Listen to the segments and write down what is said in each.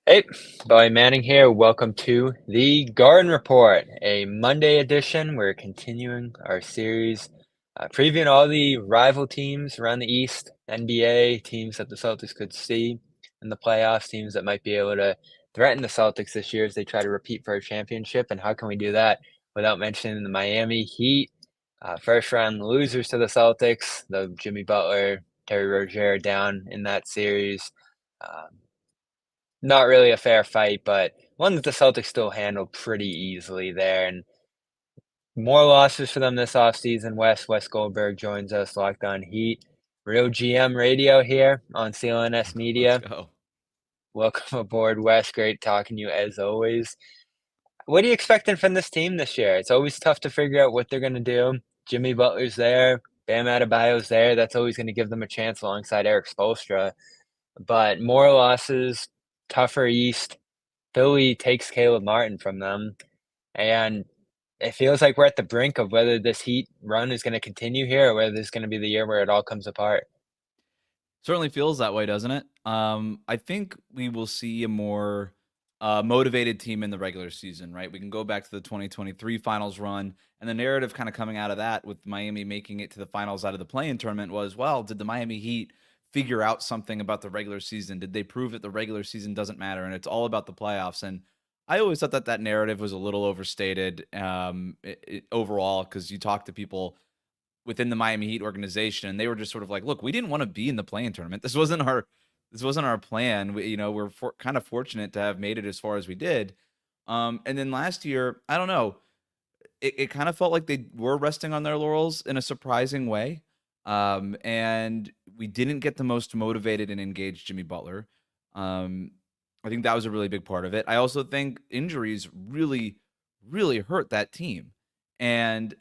Hey, Bowie Manning here. Welcome to the Garden Report, a Monday edition. We're continuing our series, previewing all the rival teams around the East, NBA teams that the Celtics could see in the playoffs, teams that might be able to threaten the Celtics this year as they try to repeat for a championship. And how can we do that without mentioning the Miami Heat, first round losers to the Celtics, the Jimmy Butler, Terry Rozier down in that series. Um, Not really a fair fight, but one that the Celtics still handled pretty easily there, and more losses for them this offseason. Wes Goldberg joins us, Locked On Heat, Real GM Radio here on CLNS Let's Media. go. Welcome aboard, Wes. Great talking to you as always. What are you expecting from this team this year? It's always tough to figure out what they're going to do. Jimmy Butler's there, Bam Adebayo's there. That's always going to give them a chance alongside Eric Spoelstra. But more losses, tougher East. Philly takes Caleb Martin from them, and it feels like we're at the brink of whether this Heat run is gonna continue here or whether this is gonna be the year where it all comes apart. Certainly feels that way, doesn't it? I think we will see a more motivated team in the regular season, right? We can go back to the 2023 finals run, and the narrative kind of coming out of that with Miami making it to the finals out of the play-in tournament was, well, did the Miami Heat figure out something about the regular season? Did they prove that the regular season doesn't matter and it's all about the playoffs? And I always thought that that narrative was a little overstated overall because you talk to people within the Miami Heat organization, and they were just sort of like, "Look, we didn't want to be in the play-in tournament. This wasn't our plan. We're kind of fortunate to have made it as far as we did." And then last year, I don't know, it kind of felt like they were resting on their laurels in a surprising way. And we didn't get the most motivated and engaged Jimmy Butler. Um, I think that was a really big part of it. I also think injuries really, really hurt that team. And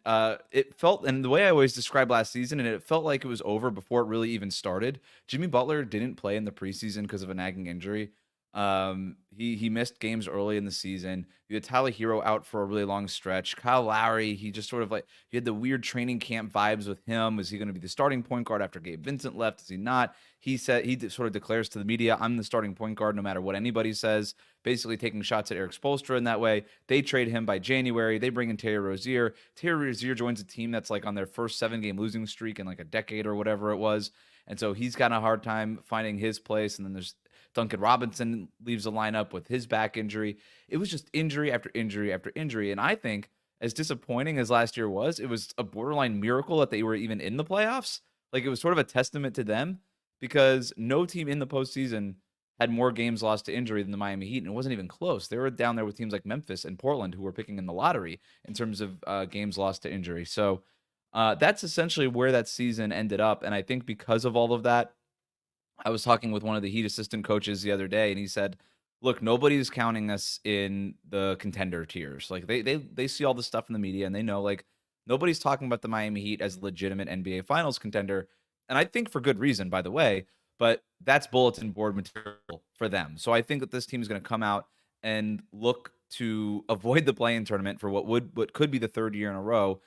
it felt, and the way I always described last season, and it felt like it was over before it really even started. Jimmy Butler didn't play in the preseason because of a nagging injury. He missed games early in the season. You had Tyler Hero out for a really long stretch. Kyle Lowry, he just sort of like he had the weird training camp vibes with him. Was he going to be the starting point guard after Gabe Vincent left? Is he not? He said sort of declares to the media, "I'm the starting point guard no matter what anybody says." Basically taking shots at Eric Spoelstra in that way. They trade him by January. They bring in Terry Rozier. Terry Rozier joins a team that's like on their first 7-game losing streak in like a decade or whatever it was. And so he's got a hard time finding his place. And then there's Duncan Robinson leaves the lineup with his back injury. It was just injury after injury after injury. And I think, as disappointing as last year was, it was a borderline miracle that they were even in the playoffs. Like it was sort of a testament to them because no team in the postseason had more games lost to injury than the Miami Heat, and it wasn't even close. They were down there with teams like Memphis and Portland, who were picking in the lottery in terms of games lost to injury. So that's essentially where that season ended up. And I think because of all of that, I was talking with one of the Heat assistant coaches the other day, and he said, "Look, nobody's counting us in the contender tiers. Like they see all the stuff in the media, and they know like nobody's talking about the Miami Heat as a legitimate NBA Finals contender." And I think for good reason, by the way. But that's bulletin board material for them. So I think that this team is going to come out and look to avoid the play-in tournament for what could be the third year in a row,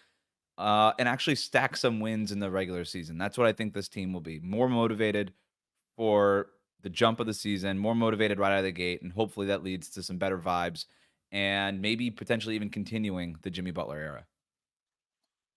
and actually stack some wins in the regular season. That's what I think this team will be more motivated for the jump of the season, more motivated right out of the gate, and hopefully that leads to some better vibes and maybe potentially even continuing the Jimmy Butler era.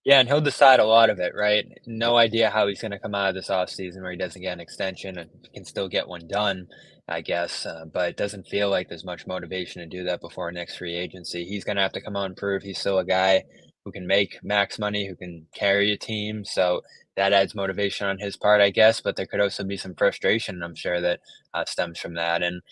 Yeah, and he'll decide a lot of it, right? No idea how he's gonna come out of this offseason where he doesn't get an extension and can still get one done, I guess, but it doesn't feel like there's much motivation to do that before next free agency. He's gonna have to come out and prove he's still a guy who can make max money, who can carry a team, so that adds motivation on his part, I guess, but there could also be some frustration, I'm sure, that, stems from that, and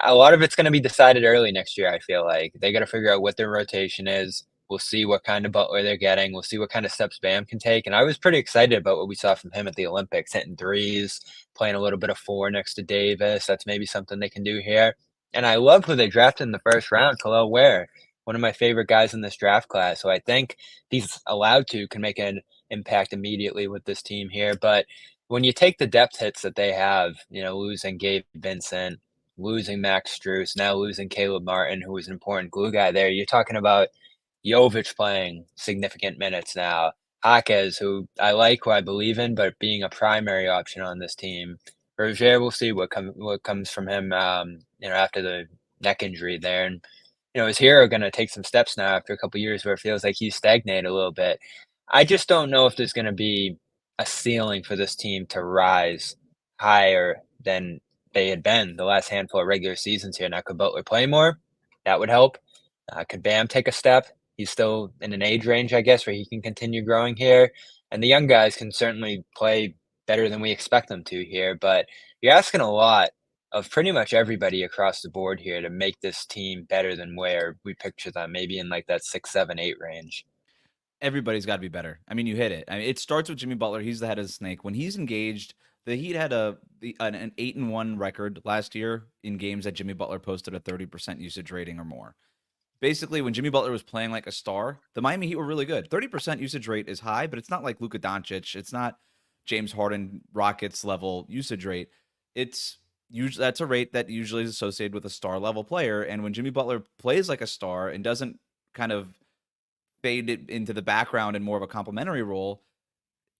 a lot of it's gonna be decided early next year, I feel like. They gotta figure out what their rotation is. We'll see what kind of Butler they're getting. We'll see what kind of steps Bam can take. And I was pretty excited about what we saw from him at the Olympics, hitting threes, playing a little bit of four next to Davis. That's maybe something they can do here. And I love who they drafted in the first round, Khalil Ware, one of my favorite guys in this draft class. So I think he's allowed to can make an impact immediately with this team here. But when you take the depth hits that they have, losing Gabe Vincent, losing Max Strus, now losing Caleb Martin, who was an important glue guy there, you're talking about Jovic playing significant minutes now. Jaquez, who I like, who I believe in, but being a primary option on this team. Rozier, we'll see what comes from him. After the neck injury there, and is Hero going to take some steps now after a couple years where it feels like he's stagnated a little bit? I just don't know if there's going to be a ceiling for this team to rise higher than they had been the last handful of regular seasons here. Now, could Butler play more? That would help. Could Bam take a step? He's still in an age range, I guess, where he can continue growing here. And the young guys can certainly play better than we expect them to here. But you're asking a lot of pretty much everybody across the board here to make this team better than where we picture them, maybe in like that 6, 7, 8 range. Everybody's got to be better. I mean, you hit it. I mean, it starts with Jimmy Butler. He's the head of the snake. When he's engaged, the Heat had an 8-1 record last year in games that Jimmy Butler posted a 30% usage rating or more. Basically, when Jimmy Butler was playing like a star, the Miami Heat were really good. 30% usage rate is high, but it's not like Luka Doncic. It's not James Harden Rockets level usage rate. It's usually that's a rate that usually is associated with a star level player. And when Jimmy Butler plays like a star and doesn't kind of fade it into the background in more of a complementary role,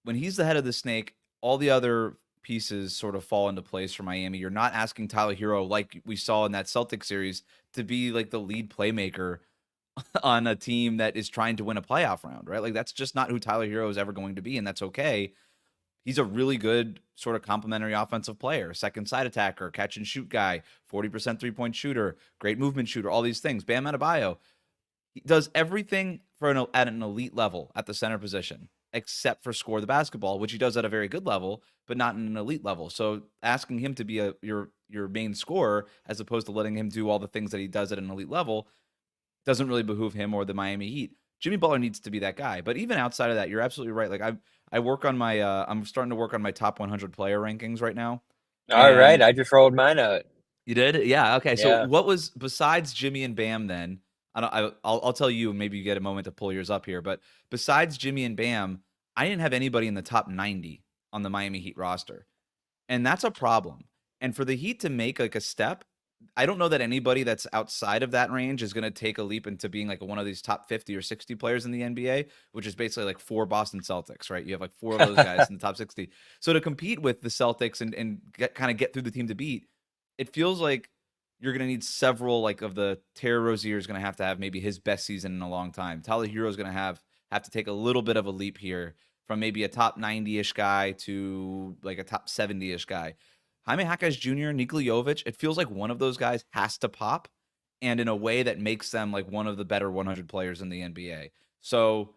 when he's the head of the snake, all the other pieces sort of fall into place for Miami. You're not asking Tyler Hero, like we saw in that Celtics series, to be like the lead playmaker on a team that is trying to win a playoff round, right? Like that's just not who Tyler Hero is ever going to be, and that's okay. He's a really good sort of complementary offensive player, second side attacker, catch and shoot guy, 40% three-point shooter, great movement shooter, all these things. Bam Adebayo, he does everything at an elite level at the center position, except for score the basketball, which he does at a very good level, but not in an elite level. So asking him to be your main scorer as opposed to letting him do all the things that he does at an elite level doesn't really behoove him or the Miami Heat. Jimmy Butler needs to be that guy. But even outside of that, you're absolutely right. Like I work on my I'm starting to work on my top 100 player rankings right now. All right, And I just rolled mine out. you did? Yeah. Okay. So Yeah. what was besides Jimmy and Bam then? I'll tell you, and maybe you get a moment to pull yours up here. But besides Jimmy and Bam, I didn't have anybody in the top 90 on the Miami Heat roster, and that's a problem. And for the Heat to make like a step, I don't know that anybody that's outside of that range is going to take a leap into being like one of these top 50 or 60 players in the NBA, which is basically like 4 Boston Celtics, right? You have like 4 of those guys in the top 60. So to compete with the Celtics and get through the team to beat, it feels like you're going to need several like of the Terry Rozier is going to have maybe his best season in a long time. Tyler Hero is going to have to take a little bit of a leap here from maybe a top 90-ish guy to like a top 70-ish guy. Jaime Jaquez Jr., Nikola Jovic, it feels like one of those guys has to pop, and in a way that makes them like one of the better 100 players in the NBA. So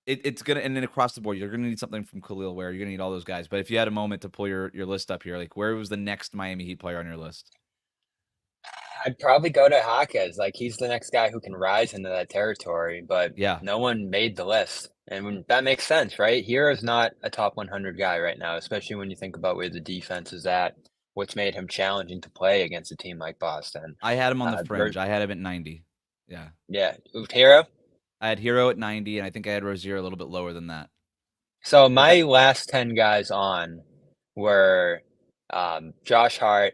it's gonna, and then across the board, you're gonna need something from Khalil Ware. You're gonna need all those guys. But if you had a moment to pull your list up here, like where was the next Miami Heat player on your list? I'd probably go to Jaquez. Like he's the next guy who can rise into that territory, but Yeah, no one made the list. And that makes sense, right? Hero's not a top 100 guy right now, especially when you think about where the defense is at, what's made him challenging to play against a team like Boston. I had him on the Ver fringe. I had him at 90. Yeah, Yeah, with Hero. I had Hero at 90, and I think I had Rozier a little bit lower than that. So But that my last 10 guys on were Josh Hart,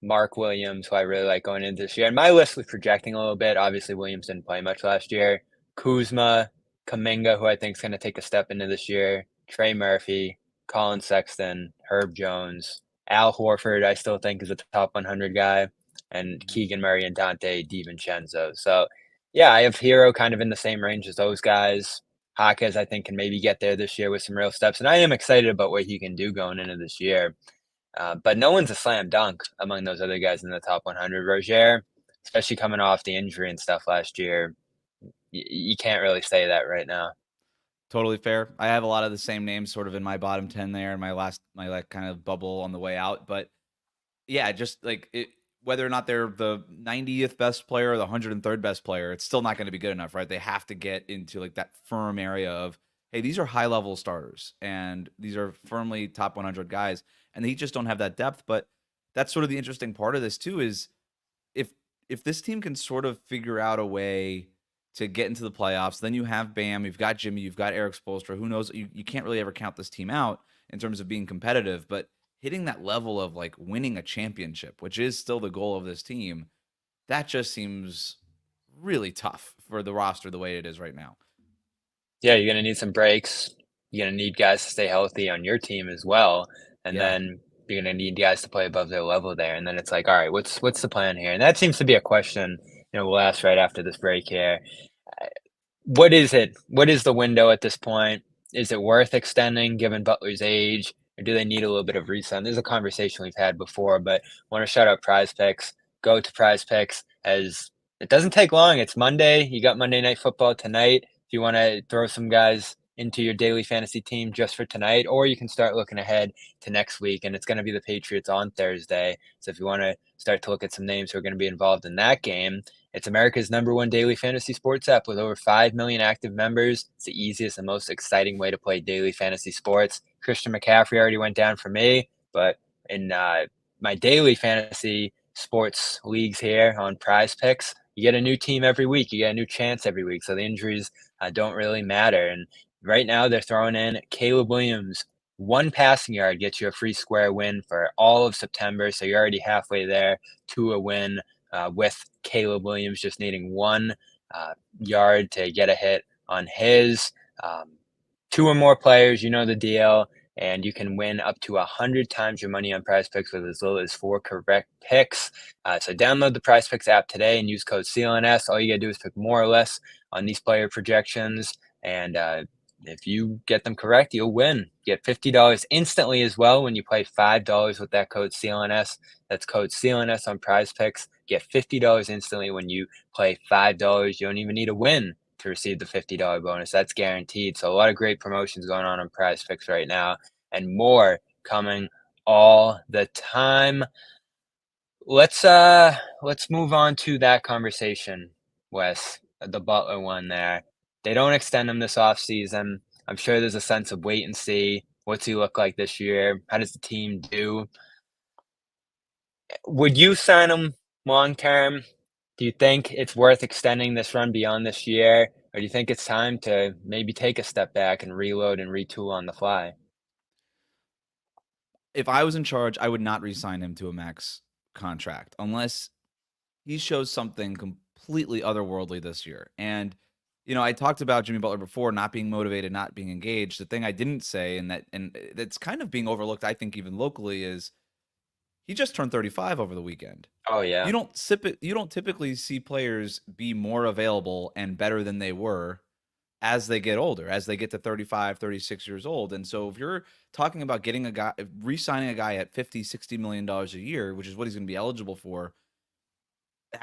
Mark Williams, who I really like going into this year. And my list was projecting a little bit. Obviously, Williams didn't play much last year. Kuzma, Kaminga, who I think is going to take a step into this year. Trey Murphy, Colin Sexton, Herb Jones, Al Horford, I still think is a top 100 guy, and Keegan Murray and Dante DiVincenzo. So, yeah, I have Hero kind of in the same range as those guys. Jaquez, I think, can maybe get there this year with some real steps. And I am excited about what he can do going into this year. But no one's a slam dunk among those other guys in the top 100. Rozier, especially coming off the injury and stuff last year, you can't really say that right now. totally fair. I have a lot of the same names sort of in my bottom 10 there, my like kind of bubble on the way out. But yeah, just like it, whether or not they're the 90th best player or the 103rd best player, it's still not going to be good enough, right? They have to get into like that firm area of, hey, these are high level starters and these are firmly top 100 guys, and they just don't have that depth. But that's sort of the interesting part of this too is if this team can sort of figure out a way to get into the playoffs, then you have Bam, you've got Jimmy, you've got Eric Spoelstra. Who knows? You can't really ever count this team out in terms of being competitive, but hitting that level of like winning a championship, which is still the goal of this team, that just seems really tough for the roster the way it is right now. Yeah, you're going to need some breaks. You're going to need guys to stay healthy on your team as well. And Yeah. then you're gonna need guys to play above their level there, and then it's like, all right, what's the plan here? And that seems to be a question, we'll ask right after this break here. What is it? What is the window at this point? Is it worth extending given Butler's age, or do they need a little bit of reset? This is a conversation we've had before, but I want to shout out PrizePicks. Go to PrizePicks as it doesn't take long. It's Monday. You got Monday Night Football tonight. If you want to throw some guys into your daily fantasy team just for tonight, or you can start looking ahead to next week, and it's going to be the Patriots on Thursday. So if you want to start to look at some names who are going to be involved in that game, it's America's #1 daily fantasy sports app with over 5 million active members. It's the easiest and most exciting way to play daily fantasy sports. Christian McCaffrey already went down for me, but in my daily fantasy sports leagues here on Prize Picks, you get a new team every week. You get a new chance every week. So the injuries don't really matter. And right now they're throwing in Caleb Williams. One passing yard gets you a free square win for all of September. So you're already halfway there to a win with Caleb Williams just needing one yard to get a hit on his. Um, Two or more players, you know the deal, and you can win up to 100 times your money on Prize Picks with as little as 4 correct picks. So download the Prize Picks app today and use code CLNS. All you gotta do is pick more or less on these player projections, and if you get them correct, you'll win. Get $50 instantly as well when you play $5 with that code CLNS. That's code CLNS on Prize Picks. Get $50 instantly when you play $5. You don't even need a win to receive the $50 bonus. That's guaranteed. So a lot of great promotions going on Prize Picks right now, and more coming all the time. Let's move on to that conversation, Wes. The Butler one there. They don't extend him this offseason. I'm sure there's a sense of wait and see. What's he look like this year? How does the team do? Would you sign him long term? Do you think it's worth extending this run beyond this year, or do you think it's time to maybe take a step back and reload and retool on the fly? If I was in charge, I would not re-sign him to a max contract unless he shows something completely otherworldly this year. And I talked about Jimmy Butler before not being motivated, not being engaged. The thing I didn't say, and that's kind of being overlooked, I think, even locally, is he just turned 35 over the weekend. Oh yeah. You don't typically see players be more available and better than they were as they get older, as they get to 35, 36 years old. And so if you're talking about getting a guy, re-signing a guy at 50, $60 million a year, which is what he's going to be eligible for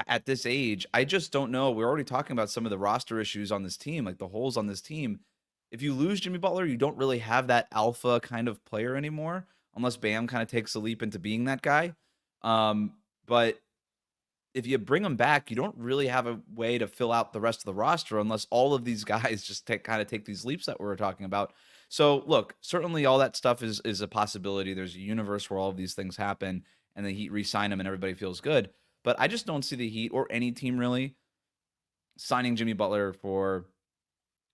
at this age, I just don't know. We're already talking about some of the roster issues on this team, like the holes on this team. If you lose Jimmy Butler, you don't really have that alpha kind of player anymore, unless Bam kind of takes a leap into being that guy. But if you bring him back, you don't really have a way to fill out the rest of the roster unless all of these guys just kind of take these leaps that we were talking about. So look, certainly all that stuff is a possibility. There's a universe where all of these things happen and the Heat re-sign him and everybody feels good. But I just don't see the Heat or any team really signing Jimmy Butler for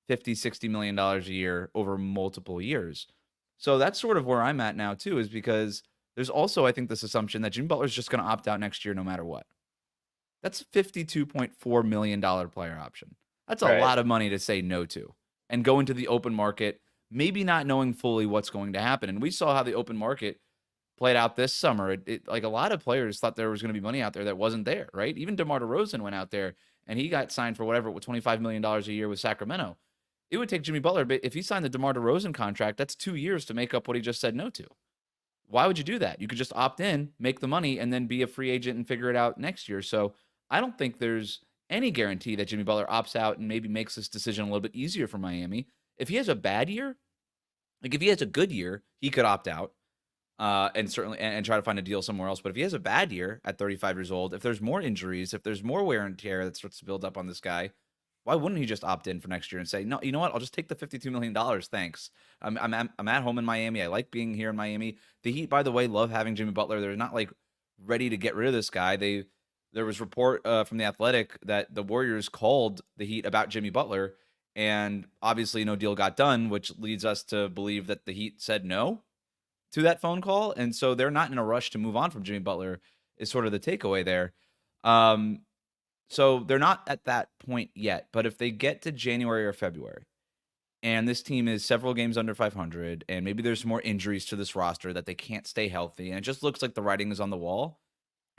50, $60 million a year over multiple years. So that's sort of where I'm at now too, is because there's also, I think, this assumption that Jimmy Butler's just going to opt out next year no matter what. That's $52.4 million player option. That's a Right. lot of money to say no to and go into the open market, maybe not knowing fully what's going to happen. And we saw how the open market played out this summer. Like a lot of players thought there was going to be money out there that wasn't there, right? Even DeMar DeRozan went out there and he got signed for whatever, with $25 million a year with Sacramento. It would take Jimmy Butler, but if he signed the DeMar DeRozan contract, that's 2 years to make up what he just said no to. Why would you do that? You could just opt in, make the money, and then be a free agent and figure it out next year. So I don't think there's any guarantee that Jimmy Butler opts out and maybe makes this decision a little bit easier for Miami. If he has a bad year, like if he has a good year, he could opt out and certainly and try to find a deal somewhere else. But if he has a bad year at 35 years old, if there's more injuries, if there's more wear and tear that starts to build up on this guy, why wouldn't he just opt in for next year and say, no, you know what? I'll just take the $52 million. Thanks. I'm at home in Miami. I like being here in Miami. The Heat, by the way, love having Jimmy Butler. They're not like ready to get rid of this guy. There was report from the Athletic that the Warriors called the Heat about Jimmy Butler, and obviously no deal got done, which leads us to believe that the Heat said no to that phone call, and so they're not in a rush to move on from Jimmy Butler. Is sort of the takeaway there. So they're not at that point yet, but if they get to January or February and this team is several games under 500, and maybe there's more injuries to this roster that they can't stay healthy, and it just looks like the writing is on the wall.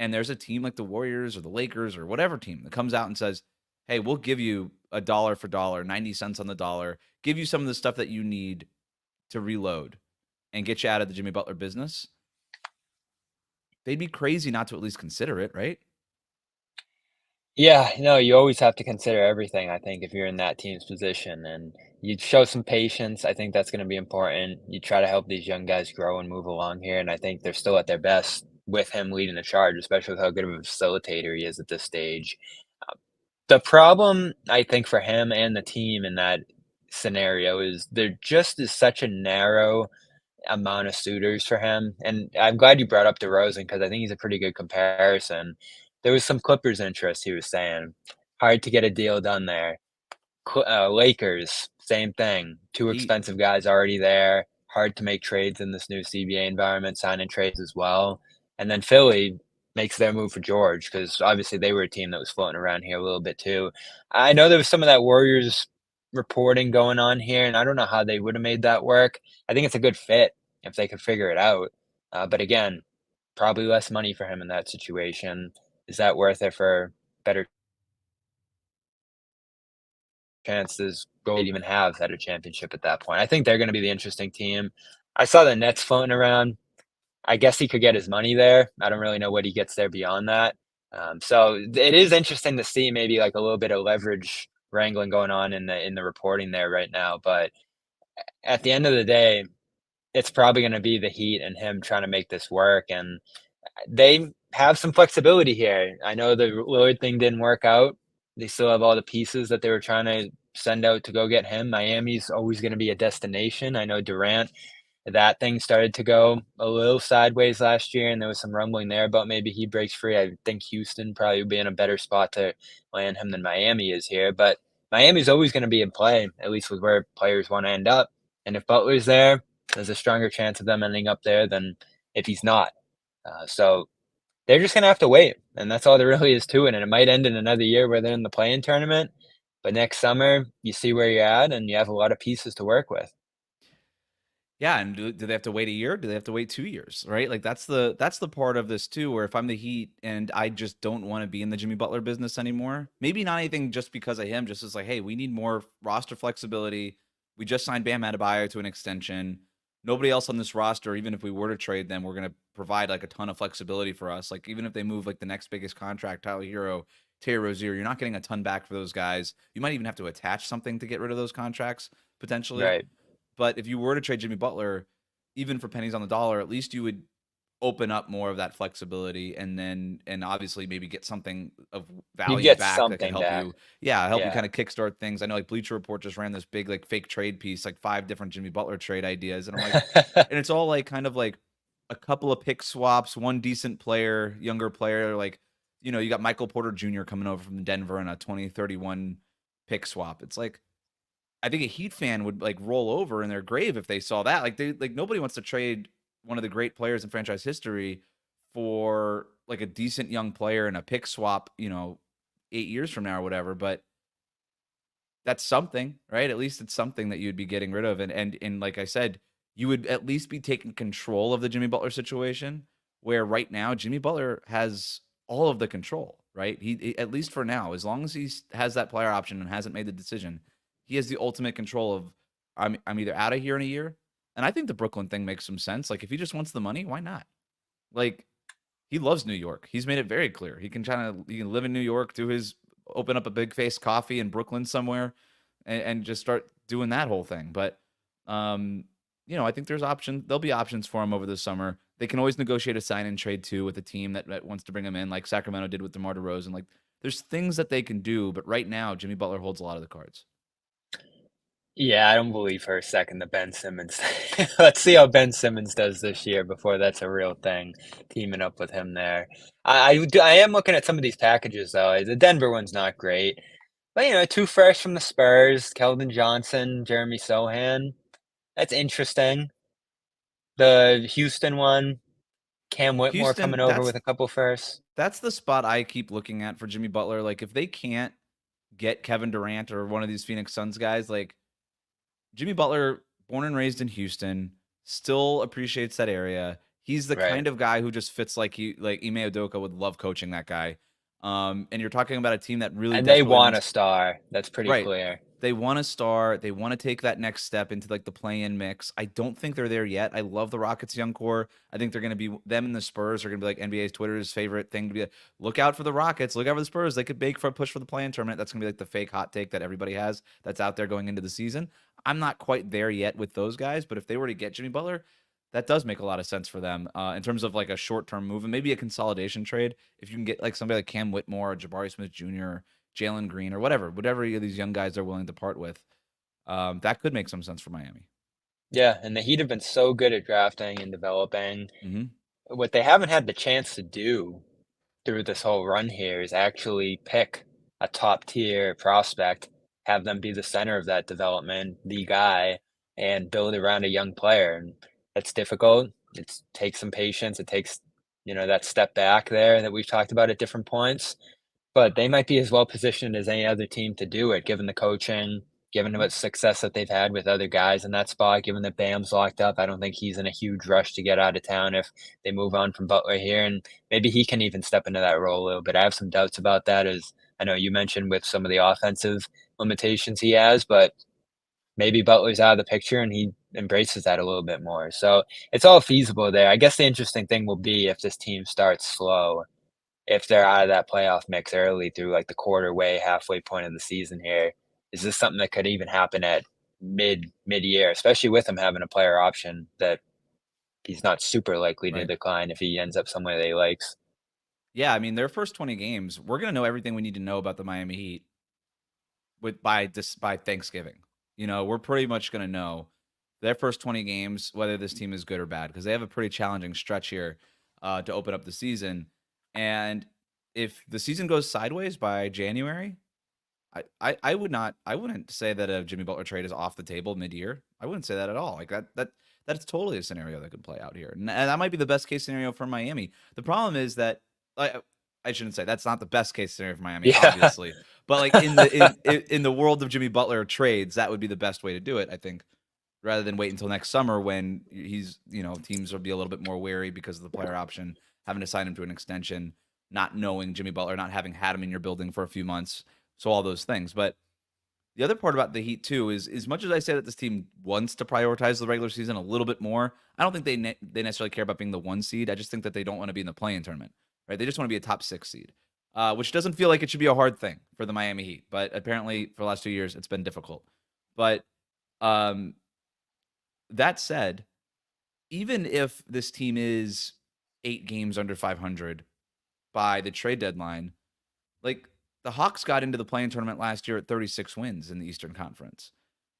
And there's a team like the Warriors or the Lakers or whatever team that comes out and says, "Hey, we'll give you a dollar for dollar, 90 cents on the dollar, give you some of the stuff that you need to reload and get you out of the Jimmy Butler business." They'd be crazy not to at least consider it, right? Yeah, no, you always have to consider everything, I think, if you're in that team's position, and you show some patience. I think that's gonna be important. You try to help these young guys grow and move along here, and I think they're still at their best with him leading the charge, especially with how good of a facilitator he is at this stage. The problem, I think, for him and the team in that scenario is there just is such a narrow amount of suitors for him, and I'm glad you brought up DeRozan because I think he's a pretty good comparison. There was some Clippers interest, he was saying. Hard to get a deal done there. Lakers, same thing. 2 Heat. expensive guys already there. Hard to make trades in this new CBA environment, signing trades as well. And then Philly makes their move for George because obviously they were a team that was floating around here a little bit too. I know there was some of that Warriors reporting going on here, and I don't know how they would have made that work. I think it's a good fit if they could figure it out. But again, probably less money for him in that situation. Is that worth it for better chances Gold even have at a championship at that point? I think they're gonna be the interesting team. I saw the Nets floating around. I guess he could get his money there. I don't really know what he gets there beyond that. So it is interesting to see maybe like a little bit of leverage wrangling going on in the reporting there right now. But at the end of the day, it's probably going to be the Heat and him trying to make this work. And they have some flexibility here. I know the Lillard thing didn't work out. They still have all the pieces that they were trying to send out to go get him. Miami's always going to be a destination. I know Durant, that thing started to go a little sideways last year, and there was some rumbling there about maybe he breaks free. I think Houston probably would be in a better spot to land him than Miami is here, but Miami's always going to be in play, at least with where players want to end up. And if Butler's there, there's a stronger chance of them ending up there than if he's not. So they're just going to have to wait, and that's all there really is to it. And it might end in another year where they're in the play-in tournament, but next summer you see where you're at, and you have a lot of pieces to work with. Yeah, and do they have to wait a year? Do they have to wait 2 years, right? Like, that's the part of this too, where if I'm the Heat and I just don't wanna be in the Jimmy Butler business anymore, maybe not anything just because of him, just as like, "Hey, we need more roster flexibility. We just signed Bam Adebayo to an extension. Nobody else on this roster, even if we were to trade them, we're gonna provide, like, a ton of flexibility for us." Like, even if they move, like, the next biggest contract, Tyler Hero, Terry Rozier, you're not getting a ton back for those guys. You might even have to attach something to get rid of those contracts, potentially. Right. But if you were to trade Jimmy Butler, even for pennies on the dollar, at least you would open up more of that flexibility and obviously maybe get something of You'd value get back that could something help back. you, yeah, help you Yeah. kind of kickstart things. I know like Bleacher Report just ran this big like fake trade piece, like 5 different Jimmy Butler trade ideas. And I'm like, and it's all like kind of like a couple of pick swaps, one decent player, younger player, like, you got Michael Porter Jr. coming over from Denver in a 2031 pick swap. It's like I think a Heat fan would like roll over in their grave if they saw that. Like nobody wants to trade one of the great players in franchise history for like a decent young player and a pick swap, 8 years from now or whatever, but that's something, right? At least it's something that you'd be getting rid of and like I said, you would at least be taking control of the Jimmy Butler situation where right now Jimmy Butler has all of the control, right? At least for now, as long as he has that player option and hasn't made the decision, he has the ultimate control of I'm either out of here in a year. And I think the Brooklyn thing makes some sense. Like if he just wants the money, why not? Like he loves New York. He's made it very clear. He can live in New York, open up a big face coffee in Brooklyn somewhere and just start doing that whole thing. But um, I think there'll be options for him over the summer. They can always negotiate a sign and trade too with a team that wants to bring him in, like Sacramento did with DeMar DeRozan. Like there's things that they can do, but right now Jimmy Butler holds a lot of the cards. Yeah, I don't believe for a second that Ben Simmons let's see how Ben Simmons does this year before that's a real thing, teaming up with him there. I am looking at some of these packages, though. The Denver one's not great, but, 2 fresh from the Spurs, Keldon Johnson, Jeremy Sohan. That's interesting. The Houston one, Cam Whitmore coming Houston, over that's with a couple firsts. that's the spot I keep looking at for Jimmy Butler. Like if they can't get Kevin Durant or one of these Phoenix Suns guys, like Jimmy Butler, born and raised in Houston, still appreciates that area. He's the Right. kind of guy who just fits like Ime Udoka would love coaching that guy. And you're talking about a team that really And they desperately want wants a star. That's pretty right. clear. They want to star. They want to take that next step into like the play-in mix. I don't think they're there yet. I love the Rockets' young core. I think they're going to be them and the Spurs are going to be like NBA's Twitter's favorite thing to be. Like, look out for the Rockets. Look out for the Spurs. They could make for a push for the play-in tournament. That's going to be like the fake hot take that everybody has that's out there going into the season. I'm not quite there yet with those guys, but if they were to get Jimmy Butler, that does make a lot of sense for them in terms of like a short-term move and maybe a consolidation trade. If you can get like somebody like Cam Whitmore, or Jabari Smith Jr., Jalen Green, or whatever these young guys are willing to part with, that could make some sense for Miami. Yeah, and the Heat have been so good at drafting and developing. Mhm. What they haven't had the chance to do through this whole run here is actually pick a top tier prospect, have them be the center of that development, the guy, and build around a young player. And that's difficult. It takes some patience. It takes, that step back there that we've talked about at different points. But they might be as well positioned as any other team to do it, given the coaching, given Mhm. what success that they've had with other guys in that spot, given that Bam's locked up. I don't think he's in a huge rush to get out of town if they move on from Butler here, and maybe he can even step into that role a little bit. I have some doubts about that, as I know you mentioned with some of the offensive limitations he has, but maybe Butler's out of the picture and he embraces that a little bit more. So it's all feasible there. I guess the interesting thing will be if this team starts slow, if they're out of that playoff mix early through, like, the quarter way, halfway point of the season here, is this something that could even happen at mid-year, especially with him having a player option that he's not super likely to Right. decline if he ends up somewhere that he likes? Yeah, I mean, their first 20 games, we're gonna know everything we need to know about the Miami Heat by Thanksgiving. We're pretty much gonna know their first 20 games whether this team is good or bad because they have a pretty challenging stretch here to open up the season. And if the season goes sideways by January, I wouldn't say that a Jimmy Butler trade is off the table mid-year. I wouldn't say that at all. Like that's totally a scenario that could play out here. And that might be the best case scenario for Miami. The problem is that I shouldn't say that's not the best case scenario for Miami, Yeah. obviously. But like in the world of Jimmy Butler trades, that would be the best way to do it, I think, rather than wait until next summer when teams will be a little bit more wary because of the player option, having to sign him to an extension, not knowing Jimmy Butler, not having had him in your building for a few months. So all those things. But the other part about the Heat too is as much as I say that this team wants to prioritize the regular season a little bit more, I don't think they necessarily care about being the 1 seed. I just think that they don't want to be in the play-in tournament, right? They just want to be a top 6 seed, which doesn't feel like it should be a hard thing for the Miami Heat. But apparently, for the last 2 years, it's been difficult. But um, that said, even if this team is 8 games under 500 by the trade deadline, like the Hawks got into the play-in tournament last year at 36 wins in the Eastern Conference.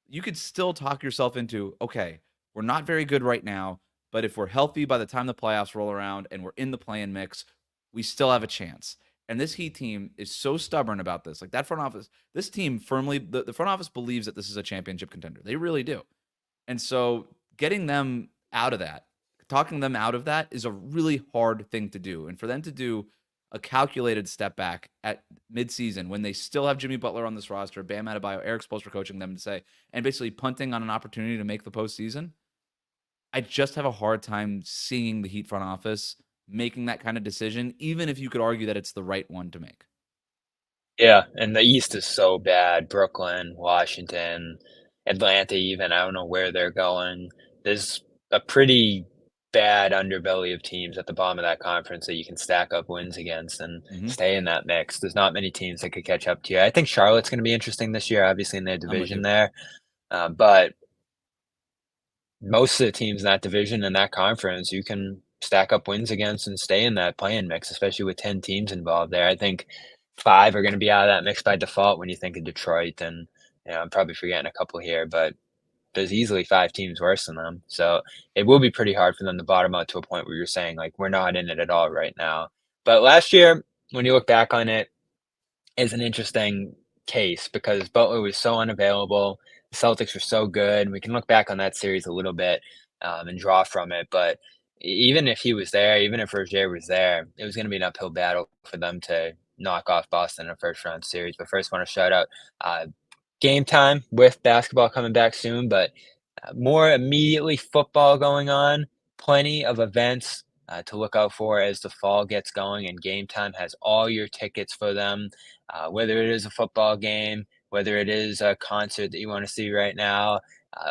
You could still talk yourself into, okay, we're not very good right now, but if we're healthy by the time the playoffs roll around and we're in the play-in mix, we still have a chance. And this Heat team is so stubborn about this. Like that front office, this team firmly, the front office believes that this is a championship contender. They really do. And so getting them out of that, talking them out of that is a really hard thing to do. And for them to do a calculated step back at midseason when they still have Jimmy Butler on this roster, Bam Adebayo, Eric Spoelstra coaching them to say, and basically punting on an opportunity to make the postseason, I just have a hard time seeing the Heat front office making that kind of decision, even if you could argue that it's the right one to make. Yeah, and the East is so bad. Brooklyn, Washington, Atlanta even, I don't know where they're going. There's a pretty bad underbelly of teams at the bottom of that conference that you can stack up wins against and Hmm. stay in that mix. There's not many teams that could catch up to you. I think Charlotte's gonna be interesting this year, obviously, in their I'm with division you. there, but most of the teams in that division and that conference, you can stack up wins against and stay in that playing mix, especially with 10 teams involved there. I think 5 are gonna be out of that mix by default when you think of Detroit, and, I'm probably forgetting a couple here, but there's easily 5 teams worse than them. So, it will be pretty hard for them to bottom out to a point where you're saying, like, "We're not in it at all right now." But last year, when you look back on it, is an interesting case because Butler was so unavailable. The Celtics were so good. We can look back on that series a little bit and draw from it. But even if he was there, even if Rozier was there, it was going to be an uphill battle for them to knock off Boston in a first round series. But first, I want to shout out uh, game time with basketball coming back soon, but more immediately football going on. Plenty of events to look out for as the fall gets going, and Game Time has all your tickets for them. Whether it is a football game, whether it is a concert that you want to see right now,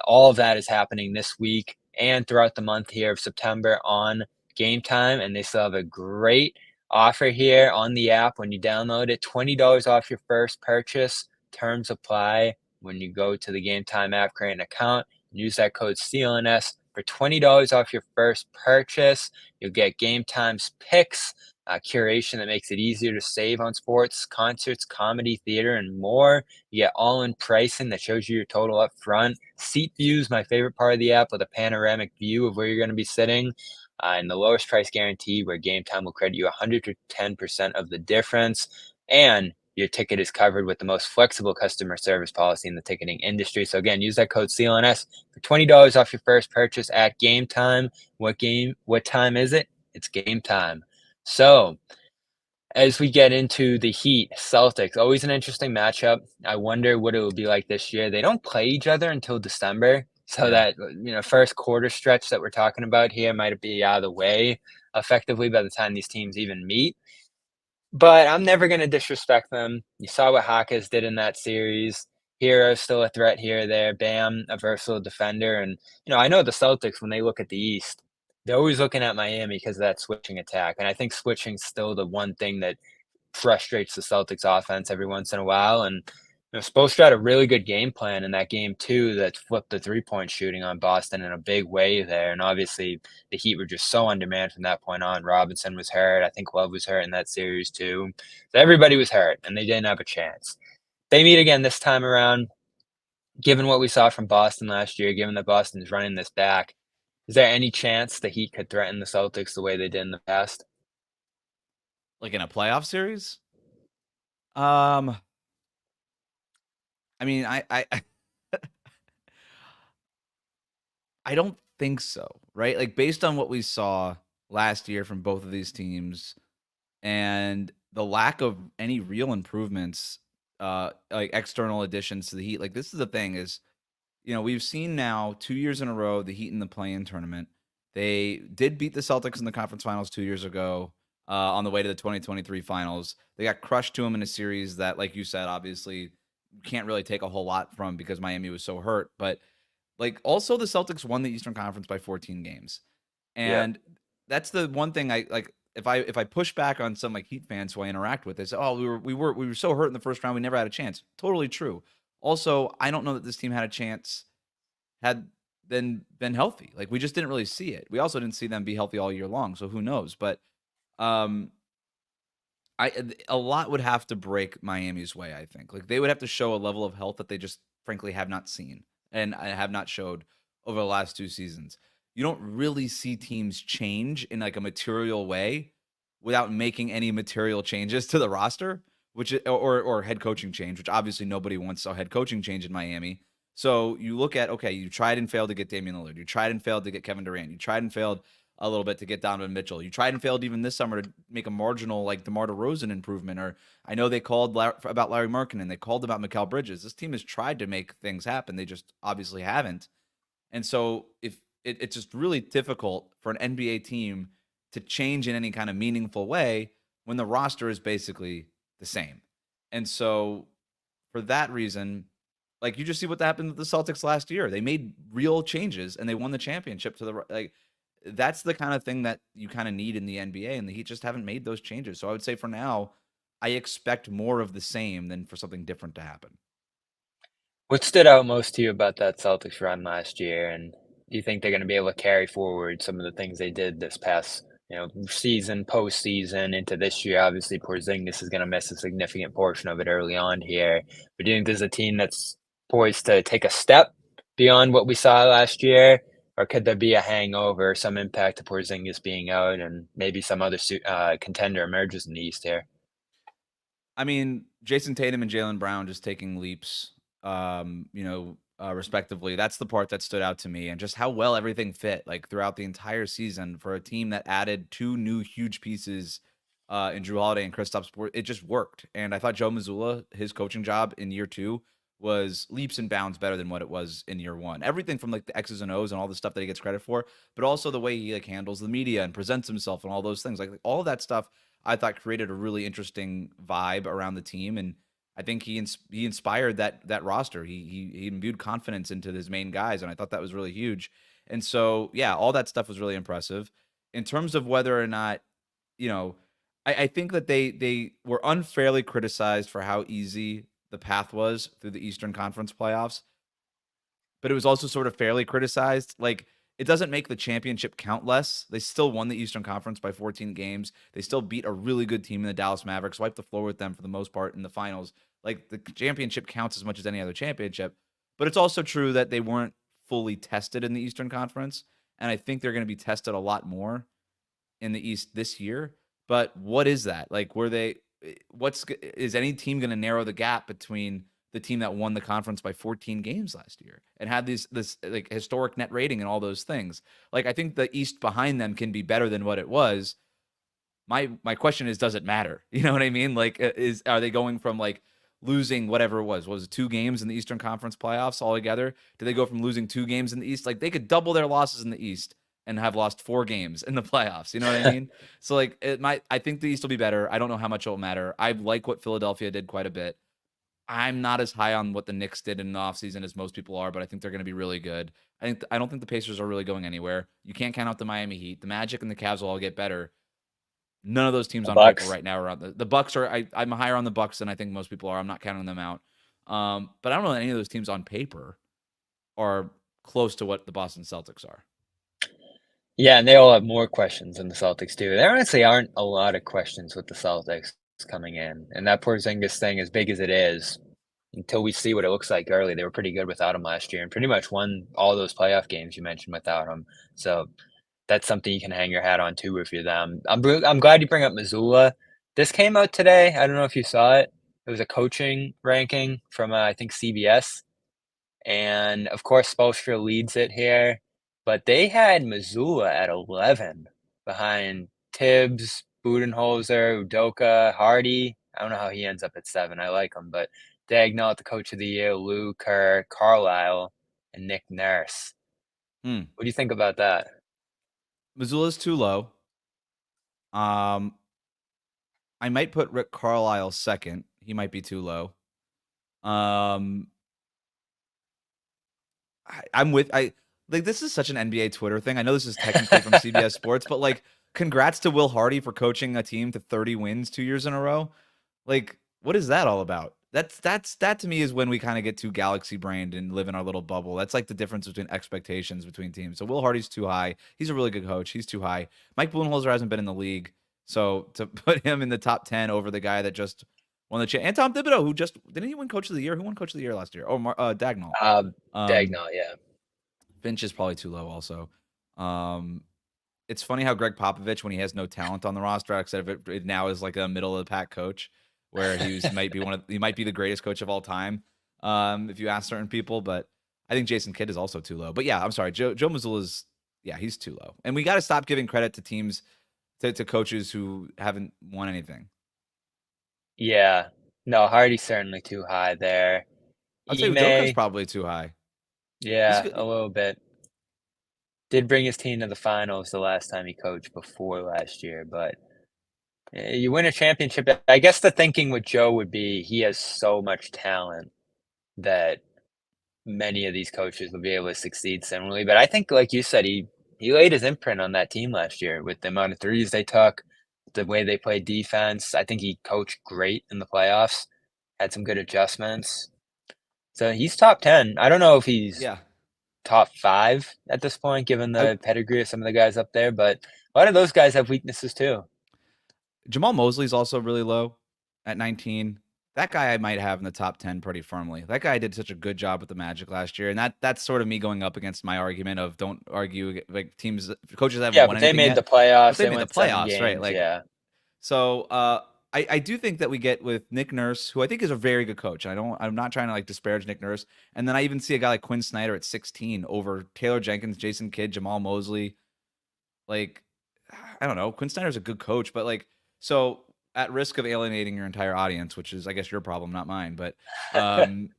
all of that is happening this week and throughout the month here of September on Game Time. And they still have a great offer here on the app when you download it, $20 off your first purchase. Terms apply when you go to the Game Time app, create an account, and use that code CLNS for $20 off your first purchase. You'll get Game Time's picks, curation that makes it easier to save on sports, concerts, comedy, theater, and more. You get all-in pricing that shows you your total up front. Seat views, my favorite part of the app, with a panoramic view of where you're going to be sitting. And the lowest price guarantee, where Game Time will credit you 110% of the difference. And your ticket is covered with the most flexible customer service policy in the ticketing industry. So again, use that code CLNS for $20 off your first purchase at Game Time. What time is it? It's game time. So as we get into the Heat, Celtics, always an interesting matchup. I wonder what it will be like this year. They don't play each other until December. So Yeah. that, first quarter stretch that we're talking about here might be out of the way effectively by the time these teams even meet. But I'm never gonna disrespect them. You saw what Hawkes did in that series. Hero's still a threat here or there. Bam, a versatile defender, and, I know the Celtics, when they look at the East, they're always looking at Miami because of that switching attack, and I think switching's still the one thing that frustrates the Celtics offense every once in a while. And Spoelstra had a really good game plan in that game too that flipped the three-point shooting on Boston in a big way there. And obviously the Heat were just so undermanned from that point on. Robinson was hurt. I think Love was hurt in that series too. So everybody was hurt and they didn't have a chance. They meet again this time around. Given what we saw from Boston last year, given that Boston's running this back, is there any chance the Heat could threaten the Celtics the way they did in the past? Like in a playoff series? Um, I mean, I don't think so, right? Like based on what we saw last year from both of these teams and the lack of any real improvements, like external additions to the Heat. Like this is the thing is, we've seen now 2 years in a row the Heat in the play-in tournament. They did beat the Celtics in the conference finals 2 years ago, on the way to the 2023 finals. They got crushed to them in a series that, like you said, obviously you can't really take a whole lot from because Miami was so hurt. But like also the Celtics won the Eastern Conference by 14 games. Yeah. And that's the one thing I like if I push back on some like Heat fans who I interact with, they say, "Oh, we were so hurt in the first round, we never had a chance." Totally true. Also, I don't know that this team had a chance had been healthy. Like we just didn't really see it. We also didn't see them be healthy all year long, so who knows? But um a lot would have to break Miami's way, I think. Like they would have to show a level of health that they just frankly have not seen and I have not showed over the last 2 seasons. You don't really see teams change in like a material way without making any material changes to the roster, or head coaching change, which obviously nobody wants a head coaching change in Miami. So you look at, okay, you tried and failed to get Damian Lillard. You tried and failed to get Kevin Durant. You tried and failed a little bit to get Donovan Mitchell. You tried and failed even this summer to make a marginal like DeMar DeRozan improvement. Or I know they called about Larry Markkinen. They called about Mikal Bridges. This team has tried to make things happen. They just obviously haven't. And so if it's just really difficult for an NBA team to change in any kind of meaningful way when the roster is basically the same. And so for that reason, like you just see what happened with the Celtics last year. They made real changes and they won the championship to the like that's the kind of thing that you kind of need in the NBA, and the Heat just haven't made those changes. So I would say for now, I expect more of the same than for something different to happen. What stood out most to you about that Celtics run last year, and do you think they're gonna be able to carry forward some of the things they did this past, season, postseason into this year? Obviously, Porzingis is gonna miss a significant portion of it early on here, but do you think there's a team that's poised to take a step beyond what we saw last year, or could there be a hangover, some impact to Porzingis being out, and maybe some other contender emerges in the East here? I mean, Jason Tatum and Jalen Brown just taking leaps, respectively. That's the part that stood out to me, and just how well everything fit, like throughout the entire season for a team that added 2 new huge pieces in Drew Holiday and Kristaps Porzingis. It just worked, and I thought Joe Mazzulla, his coaching job in year 2 was leaps and bounds better than what it was in year one. Everything from like the X's and O's and all the stuff that he gets credit for, but also the way he like handles the media and presents himself and all those things. Like all of that stuff I thought created a really interesting vibe around the team. And I think he inspired that roster. He imbued confidence into his main guys, and I thought that was really huge. And so yeah, all that stuff was really impressive. In terms of whether or not, you know, I think that they were unfairly criticized for how easy the path was through the Eastern Conference playoffs, but it was also sort of fairly criticized. Like, it doesn't make the championship count less. They still won the Eastern Conference by 14 games. They still beat a really good team in the Dallas Mavericks, wiped the floor with them for the most part in the finals. Like, the championship counts as much as any other championship, but it's also true that they weren't fully tested in the Eastern Conference, and I think they're going to be tested a lot more in the East this year. But what is that? Like, were they what's is any team going to narrow the gap between the team that won the conference by 14 games last year and had this like historic net rating and all those things? Like, I think the East behind them can be better than what it was. My question is, does it matter? You know what I mean? Like, are they going from like losing whatever it was it 2 games in the Eastern Conference playoffs altogether? Do they go from losing 2 games in the East? Like, they could double their losses in the East and have lost 4 games in the playoffs. You know what I mean? So like, I think the East will be better. I don't know how much it'll matter. I like what Philadelphia did quite a bit. I'm not as high on what the Knicks did in the offseason as most people are, but I think they're going to be really good. I don't think the Pacers are really going anywhere. You can't count out the Miami Heat. The Magic and the Cavs will all get better. None of those teams The on paper Bucks. right now are on the Bucks are I'm higher on the Bucks than I think most people are. I'm not counting them out. But I don't know that any of those teams on paper are close to what the Boston Celtics are. Yeah, and they all have more questions than the Celtics do. There honestly aren't a lot of questions with the Celtics coming in, and that Porzingis thing, as big as it is, until we see what it looks like early, they were pretty good without him last year and pretty much won all those playoff games you mentioned without him. So that's something you can hang your hat on too if you're them. I'm glad you bring up Missoula. This came out today. I don't know if you saw it. It was a coaching ranking from I think CBS, and of course Spoelstra leads it here, but they had Missoula at 11 behind Tibbs, Budenholzer, Udoka, Hardy. I don't know how he ends up at 7. I like him, but Dagnall, the coach of the year, Lou Kerr, Carlisle, and Nick Nurse. Hmm. What do you think about that? Missoula's too low. Um, I might put Rick Carlisle second. He might be too low. Um, I'm with I like this is such an NBA Twitter thing. I know this is technically from CBS Sports, but like, congrats to Will Hardy for coaching a team to 30 wins 2 years in a row. Like, what is that all about? That to me is when we kind of get too galaxy brained and live in our little bubble. That's like the difference between expectations between teams. So Will Hardy's too high. He's a really good coach. He's too high. Mike Budenholzer hasn't been in the league, so to put him in the top 10 over the guy that just won the and Tom Thibodeau, who just didn't he win Coach of the Year? Who won Coach of the Year last year? Oh, Dagnall. Um, Dagnall, yeah. Finch is probably too low also. Um, it's funny how Greg Popovich, when he has no talent on the roster, except it now is like a middle of the pack coach, where he might be the greatest coach of all time, if you ask certain people. But I think Jason Kidd is also too low. But yeah, I'm sorry, Joe Mazzulla is he's too low, and we got to stop giving credit to teams to coaches who haven't won anything. Yeah. No, Hardy's certainly too high there. I'd say Udoka's Ime, probably too high. He's yeah, good. a little bit. Did bring his team to the finals the last time he coached before last year, but you win a championship. I guess the thinking with Joe would be he has so much talent that many of these coaches will be able to succeed similarly. But I think, like you said, he laid his imprint on that team last year with the amount of threes they took, the way they played defense. I think he coached great in the playoffs, had some good adjustments. So he's top 10. I don't know if he's Yeah, top 5 at this point, given I, the pedigree of some of the guys up there, but a lot of those guys have weaknesses too. Jamal Mosley's also really low at 19. That guy I might have in the top 10 pretty firmly. That guy did such a good job with the Magic last year, and that's sort of me going up against my argument of don't argue like teams coaches haven't Yeah, won but they anything made the yet, but playoffs. they They made the went 7 playoffs, right? games, Like, yeah. so I do think that we get with Nick Nurse, who I think is a very good coach. I'm not trying to like disparage Nick Nurse, and then I even see a guy like Quinn Snyder at 16 over Taylor Jenkins, Jason Kidd, Jamal Mosley. Like, I don't know. Quinn Snyder's a good coach, but like, so at risk of alienating your entire audience, which is, I guess, your problem, not mine. But um,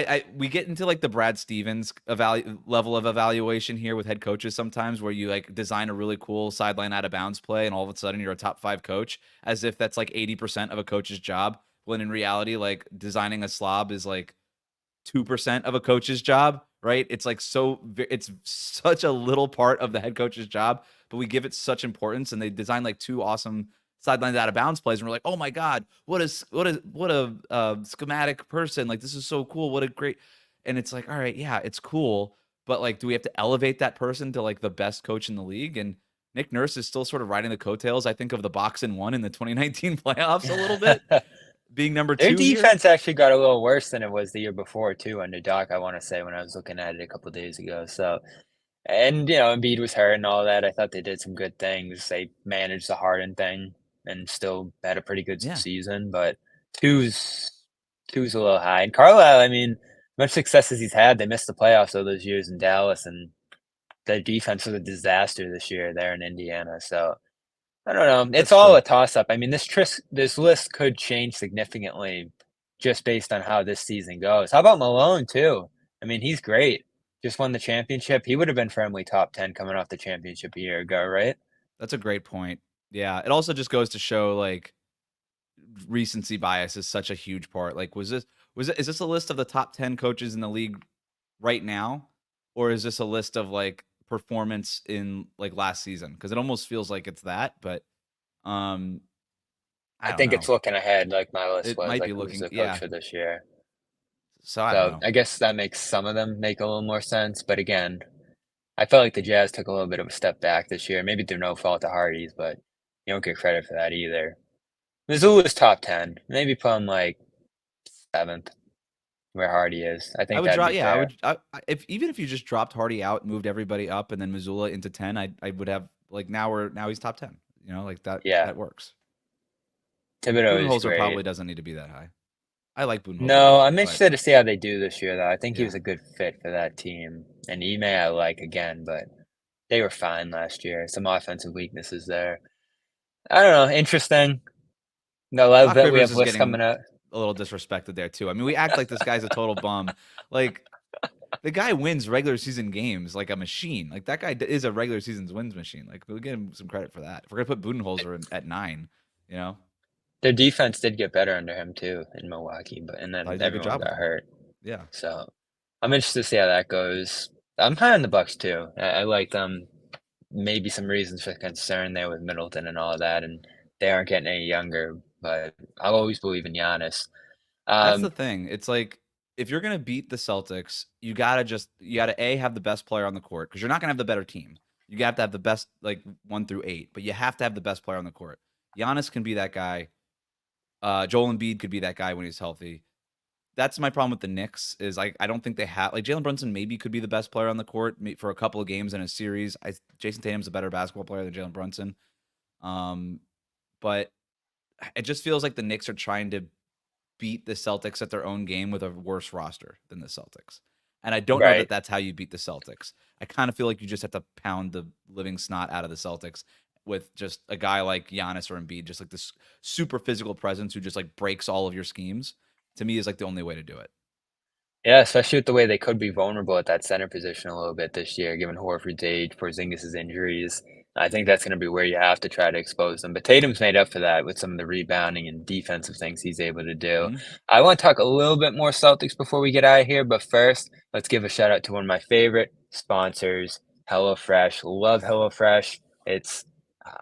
I we get into like the Brad Stevens level of evaluation here with head coaches sometimes, where you like design a really cool sideline out of bounds play, and all of a sudden you're a top 5 coach, as if that's like 80% of a coach's job. When in reality, like designing a slob is like 2% of a coach's job, right? It's like it's such a little part of the head coach's job, but we give it such importance, and they design like 2 awesome sidelines out of bounds plays, and we're like, "Oh my god, what a schematic person. Like this is so cool. What a great." And it's like, "All right, yeah, it's cool, but like do we have to elevate that person to like the best coach in the league?" And Nick Nurse is still sort of riding the coattails, I think, of the box and one in the 2019 playoffs a little bit, being number Their 2 here. defense actually got a little worse than it was the year before too under Doc, I wanna say, when I was looking at it a couple days ago, so and, Embiid was hurt and all that, I thought they did some good things. They managed the Harden thing and still had a pretty good Yeah, season, but 2's 2's a little high, and Carlisle, I mean, much success as he's had, they missed the playoffs all those years in Dallas, and their defense was a disaster this year there in Indiana, so I don't know. It's that's all true. a toss-up. I mean, this list could change significantly just based on how this season goes. How about Malone too? I mean, he's great. Just won the championship. He would have been firmly top 10 coming off the championship a year ago, right? That's a great point. Yeah, it also just goes to show, like, recency bias is such a huge part. Like, is this a list of the top 10 coaches in the league right now? Or is this a list of, like, performance in, like, last season? Because it almost feels like it's that, but, um, I I don't think it's know. looking ahead like my list It was, might be like who's looking the coach yeah. for this year. So, I don't So know. I guess that makes some of them make a little more sense. But again, I felt like the Jazz took a little bit of a step back this year. Maybe through no fault of Hardy's, but you don't get credit for that either. Missoula's top 10. Maybe put him like 7th where Hardy is. I I think would that'd drop be yeah, I fair. would if even if you just dropped Hardy out, moved everybody up, and then Missoula into 10, I would have, like, now he's top 10, like, Yeah. that works. Thibodeau is Budenholzer great. probably doesn't need to be that high. I like Budenholzer a No, lot, I'm but interested to see how they do this year, though. I think he yeah. was a good fit for that team. And Ime I like again, but they were fine last year. Some offensive weaknesses there. I don't know. Interesting. No, I love Doc that we Rivers have is lists getting coming out. a little disrespected there too. I mean, we act like this guy's a total bum. Like, the guy wins regular season games like a machine. Like, that guy is a regular season's wins machine. Like, we'll give him some credit for that. If we're gonna put Budenholzer at 9, you know, Their defense did get better under him too in Milwaukee, but and thought he then did a good everyone job with got him. hurt. Yeah, So I'm interested to see how that goes. I'm high on the Bucks too. I like them. Maybe some reasons for concern there with Middleton and all of that, and they aren't getting any younger. But I'll always believe in Giannis. that's the Um, thing. It's like, if you're gonna beat the Celtics, you gotta a have the best player on the court, because you're not gonna have the better team. You have to have the best, like, 1 through 8, but you have to have the best player on the court. Giannis can be that guy. Joel Embiid could be that guy when he's healthy. That's my problem with the Knicks, is I don't think they have, like, Jalen Brunson maybe could be the best player on the court for a couple of games in a series. Jason Tatum's a better basketball player than Jalen Brunson. Um, but it just feels like the Knicks are trying to beat the Celtics at their own game with a worse roster than the Celtics. And I don't know that right. that's how you beat the Celtics. I kind of feel like you just have to pound the living snot out of the Celtics with just a guy like Giannis or Embiid, just like this super physical presence who just like breaks all of your schemes. To me, is like the only way to do it. Yeah, especially with the way they could be vulnerable at that center position a little bit this year, given Horford's age, Porzingis' injuries. I think that's going to be where you have to try to expose them. But Tatum's made up for that with some of the rebounding and defensive things he's able to do. Hmm. I want to talk a little bit more Celtics before we get out of here, but first, let's give a shout out to one of my favorite sponsors, HelloFresh. Love HelloFresh. It's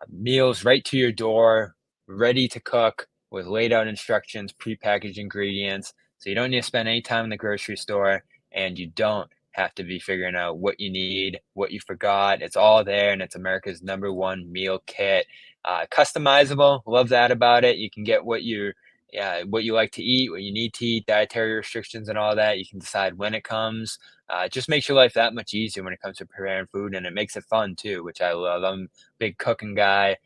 meals right to your door, ready to cook with laid out instructions, prepackaged ingredients. So you don't need to spend any time in the grocery store and you don't have to be figuring out what you need, what you forgot. It's all there and it's America's #1 meal kit. Customizable, love that about it. You can get what you like to eat, what you need to eat, dietary restrictions and all that. You can decide when it comes. It just makes your life that much easier when it comes to preparing food and it makes it fun too, which I love. I'm a big cooking guy.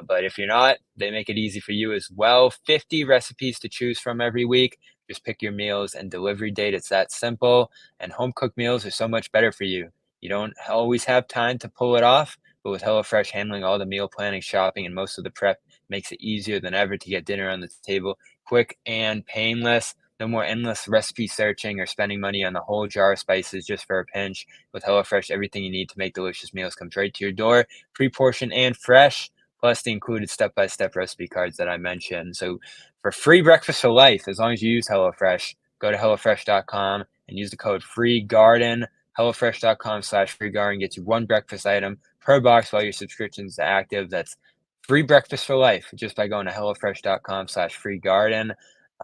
But if you're not, they make it easy for you as well. 50 recipes to choose from every week. Just pick your meals and delivery date. It's that simple. And home cooked meals are so much better for you. You don't always have time to pull it off, but with HelloFresh handling all the meal planning, shopping, and most of the prep makes it easier than ever to get dinner on the table quick and painless. No more endless recipe searching or spending money on the whole jar of spices just for a pinch. With HelloFresh, everything you need to make delicious meals comes right to your door, pre-portioned and fresh, plus the included step-by-step recipe cards that I mentioned. So for free breakfast for life, as long as you use HelloFresh, go to HelloFresh.com and use the code FreeGarden. HelloFresh.com/FreeGarden gets you one breakfast item per box while your subscription is active. That's free breakfast for life just by going to HelloFresh.com/FreeGarden.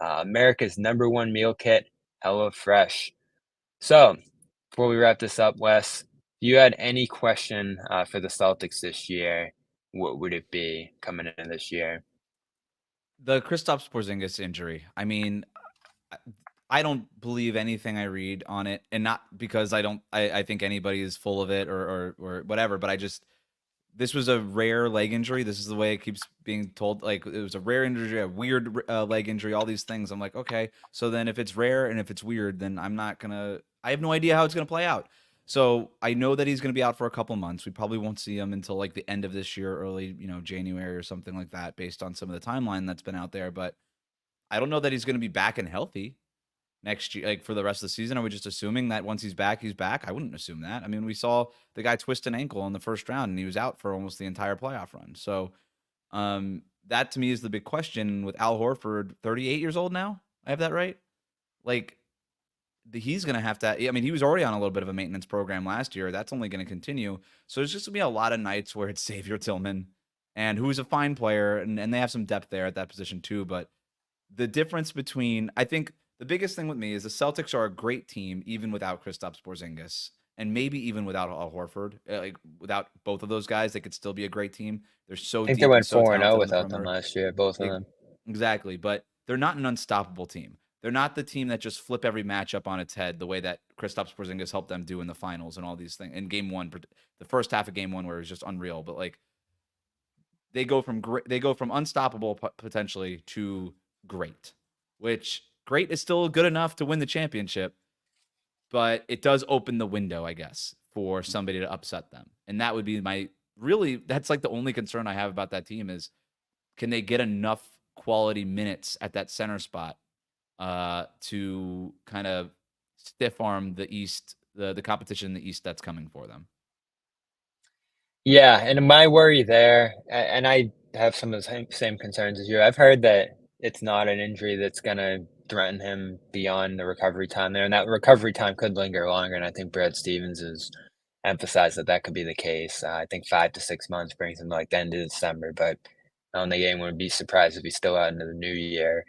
America's #1 meal kit, HelloFresh. So, before we wrap this up, Wes, if you had any question for the Celtics this year, what would it be coming in this year? The Kristaps Porzingis injury. I mean, I I don't believe anything I read on it, and not because I think anybody is full of it or whatever, but I just this was a rare leg injury. This is the way it keeps being told. Like it was a rare injury, a weird leg injury, all these things. I'm like, okay. So then if it's rare and if it's weird, then I'm not gonna. I have no idea how it's gonna play out. So I know that he's gonna be out for a couple months. We probably won't see him until like the end of this year, early January or something like that, based on some of the timeline that's been out there. But I don't know that he's gonna be back and healthy next year, like for the rest of the season. Are we just assuming that once he's back, he's back? I wouldn't assume that. I mean, we saw the guy twist an ankle in the first round and he was out for almost the entire playoff run. So that to me is the big question with Al Horford, 38 years old now. I have that right? Like he's going to have to, I mean, he was already on a little bit of a maintenance program last year. That's only going to continue. So there's just going to be a lot of nights where it's Xavier Tillman and who's a fine player. And they have some depth there at that position too. But the difference between, I think the biggest thing with me is the Celtics are a great team even without Kristaps Porzingis and maybe even without Al Horford. Like without both of those guys, they could still be a great team. They're so I think they deep and went so 4-0 talented on the without them perimeter. last year, both of They, them. exactly, but they're not an unstoppable team. They're not the team that just flip every matchup on its head the way that Kristaps Porzingis helped them do in the finals and all these things. In game one, the first half of game one where it was just unreal, but like they go from unstoppable potentially to great, which great is still good enough to win the championship, but it does open the window, I guess, for somebody to upset them. And that would be my really that's like the only concern I have about that team is can they get enough quality minutes at that center spot to kind of stiff arm the East, the competition in the East that's coming for them. Yeah, and my worry there, and I have some of the same concerns as you. I've heard that it's not an injury that's gonna threaten him beyond the recovery time there, and that recovery time could linger longer. And I think Brad Stevens has emphasized that that could be the case. I think 5 to 6 months brings him like the end of December, but on the game would be surprised if he's still out into the new year.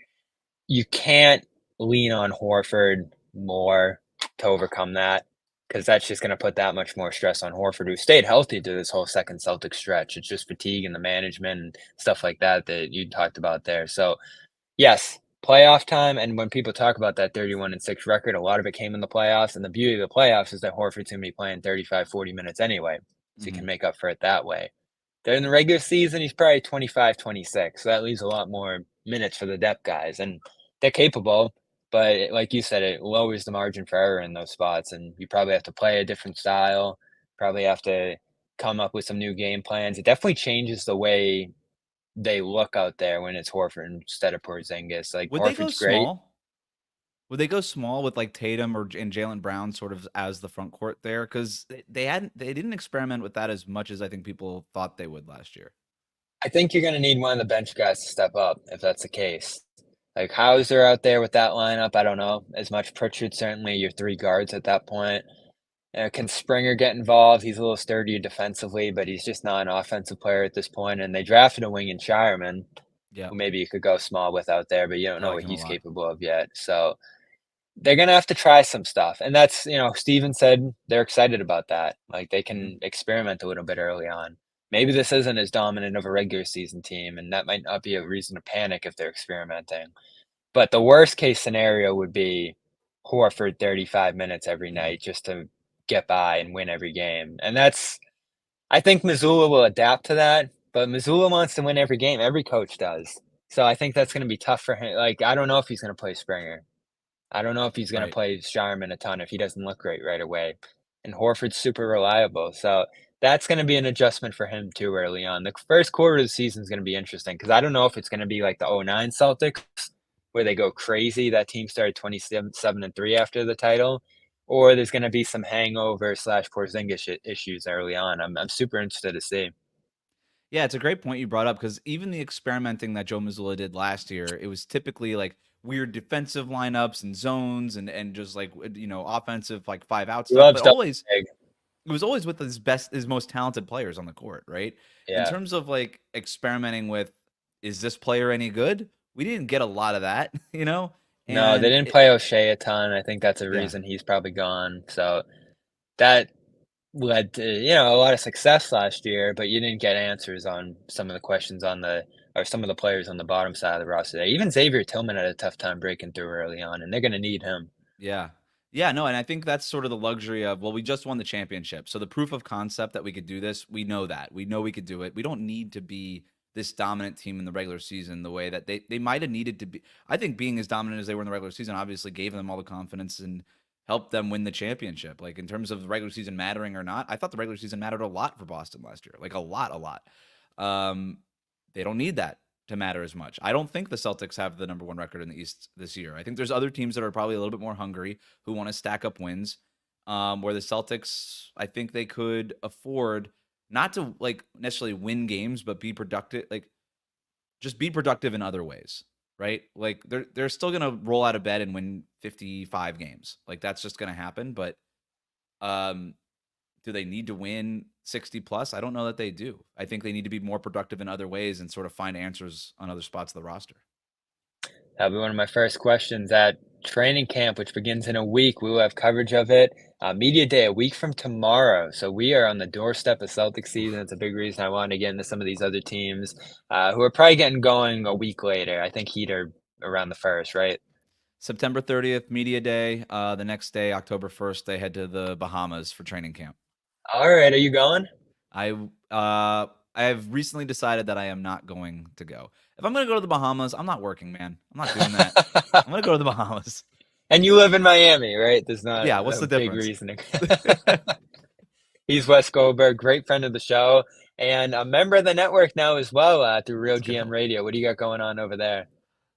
You can't lean on Horford more to overcome that, because that's just gonna put that much more stress on Horford, who stayed healthy through this whole second Celtic stretch. It's just fatigue and the management and stuff like that that you talked about there. So, yes, playoff time, and when people talk about that 31-6 record, a lot of it came in the playoffs, and the beauty of the playoffs is that Horford's gonna be playing 35, 40 minutes anyway, so you Mm-hmm. can make up for it that way. During the regular season, he's probably 25, 26, so that leaves a lot more minutes for the depth guys, and they're capable, but like you said, it lowers the margin for error in those spots, and you probably have to play a different style, probably have to come up with some new game plans. It definitely changes the way they look out there when it's Horford instead of Porzingis. Like, Would they go Horford's great. small? Would they go small with like Tatum and Jalen Brown sort of as the front court there? Because they didn't experiment with that as much as I think people thought they would last year. I think you're gonna need one of the bench guys to step up if that's the case. Like, Hauser out there with that lineup, I don't know, as much Pritchard, certainly your 3 guards at that point. Can Springer get involved? He's a little sturdier defensively, but he's just not an offensive player at this point, and they drafted a wing in Shireman, Yeah, who maybe you could go small with out there, but you don't I know like what him a he's lot. capable of yet. So they're gonna have to try some stuff, and that's Steven said they're excited about that. Like, they Hmm. can experiment a little bit early on. Maybe this isn't as dominant of a regular season team, and that might not be a reason to panic if they're experimenting. But the worst case scenario would be Horford 35 minutes every Hmm. night just to get by and win every game. And that's I think Missoula will adapt to that, but Missoula wants to win every game. Every coach does. So I think that's gonna be tough for him. Like, I don't know if he's gonna play Springer. I don't know if he's gonna Right. play Sharman a ton if he doesn't look great right away. And Horford's super reliable. So that's gonna be an adjustment for him too early on. The first quarter of the season is gonna be interesting because I don't know if it's gonna be like the '09 Celtics where they go crazy. That team started 27-3 after the title, or there's going to be some hangover slash Porzingis issues early on. I'm super interested to see. Yeah, it's a great point you brought up because even the experimenting that Joe Mazzulla did last year, it was typically like weird defensive lineups and zones and just like offensive like 5 out He stuff, loves but double always big. it was always with his most talented players on the court, right? In Yeah. terms of like experimenting with, is this player any good? We didn't get a lot of that, No, they and didn't play O'Shea a ton. I think that's a yeah, reason he's probably gone. So that led to, a lot of success last year, but you didn't get answers on some of the questions or some of the players on the bottom side of the roster. Even Xavier Tillman had a tough time breaking through early on, and they're going to need him. yeah. Yeah, no, and I think that's sort of the luxury of, well, we just won the championship. So the proof of concept that we could do this, we know that. We know we could do it. We don't need to be this dominant team in the regular season the way that they might have needed to be. I think being as dominant as they were in the regular season obviously gave them all the confidence and helped them win the championship. Like in terms of the regular season mattering or not, I thought the regular season mattered a lot for Boston last year. Like a lot, a lot. Um, they don't need that to matter as much. I don't think the Celtics have the number one record in the East this year. I think there's other teams that are probably a little bit more hungry who want to stack up wins. Where the Celtics, I think they could afford not to like necessarily win games, but be productive, like just be productive in other ways, right? Like they're still gonna roll out of bed and win 55 games. Like that's just gonna happen. But um, do they need to win 60 plus? I don't know that they do. I think they need to be more productive in other ways and sort of find answers on other spots of the roster. That'll be one of my first questions at training camp, which begins in a week. We will have coverage of it. Media day a week from tomorrow. So we are on the doorstep of Celtic season. It's a big reason I wanted to get into some of these other teams who are probably getting going a week later. I think Heat are around the first, right? September 30th, media day. The next day, October 1st, they head to the Bahamas for training camp. All right, are you going? I uh I have recently decided that I am not going to go. If I'm going to go to the Bahamas, I'm not working, man. I'm not doing that. I'm going to go to the Bahamas. And you live in Miami, right? There's not Yeah, what's a the big difference? reasoning. He's Wes Goldberg, great friend of the show, and a member of the network now as well through Let's RealGM go. Radio. What do you got going on over there?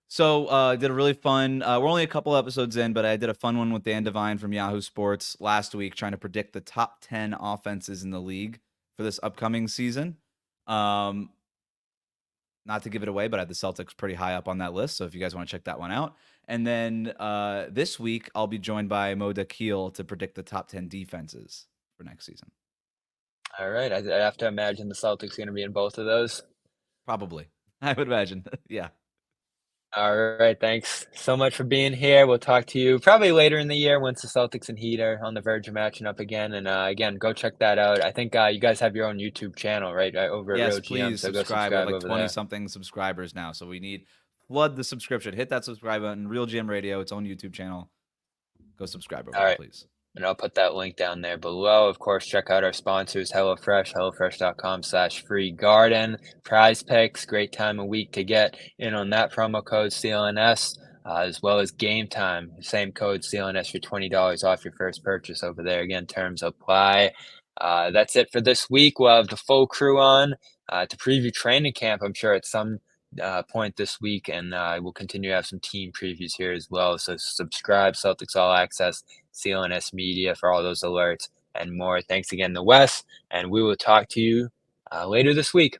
So, did a really fun. We're only a couple episodes in, but I did a fun one with Dan Devine from Yahoo Sports last week, trying to predict the top 10 offenses in the league for this upcoming season. Um, Not to give it away, but I had the Celtics pretty high up on that list. So if you guys want to check that one out, and then this week I'll be joined by Mo Keel to predict the top 10 defenses for next season. All right, I have to imagine the Celtics going to be in both of those. Probably, I would imagine. Yeah. All right, thanks so much for being here. We'll talk to you probably later in the year once the Celtics and Heat are on the verge of matching up again. And again, go check that out. I think you guys have your own YouTube channel, right? Over at Yes, RealGM, please so go subscribe. We have subscribe like over 20 there. something subscribers now. So we need flood the subscription. Hit that subscribe button. Real Gym Radio, its own YouTube channel. Go subscribe over All there, right. please. And I'll put that link down there below. Of course, check out our sponsors, HelloFresh, HelloFresh.com/free garden, PrizePicks, great time of week to get in on that promo code CLNS, as well as GameTime, same code CLNS for $20 off your first purchase over there. Again, terms apply. That's it for this week. We'll have the full crew on to preview training camp, I'm sure, at some point this week, and we'll continue to have some team previews here as well. So subscribe, Celtics All Access, CLNS Media for all those alerts and more. Thanks again to Wes, and we will talk to you later this week.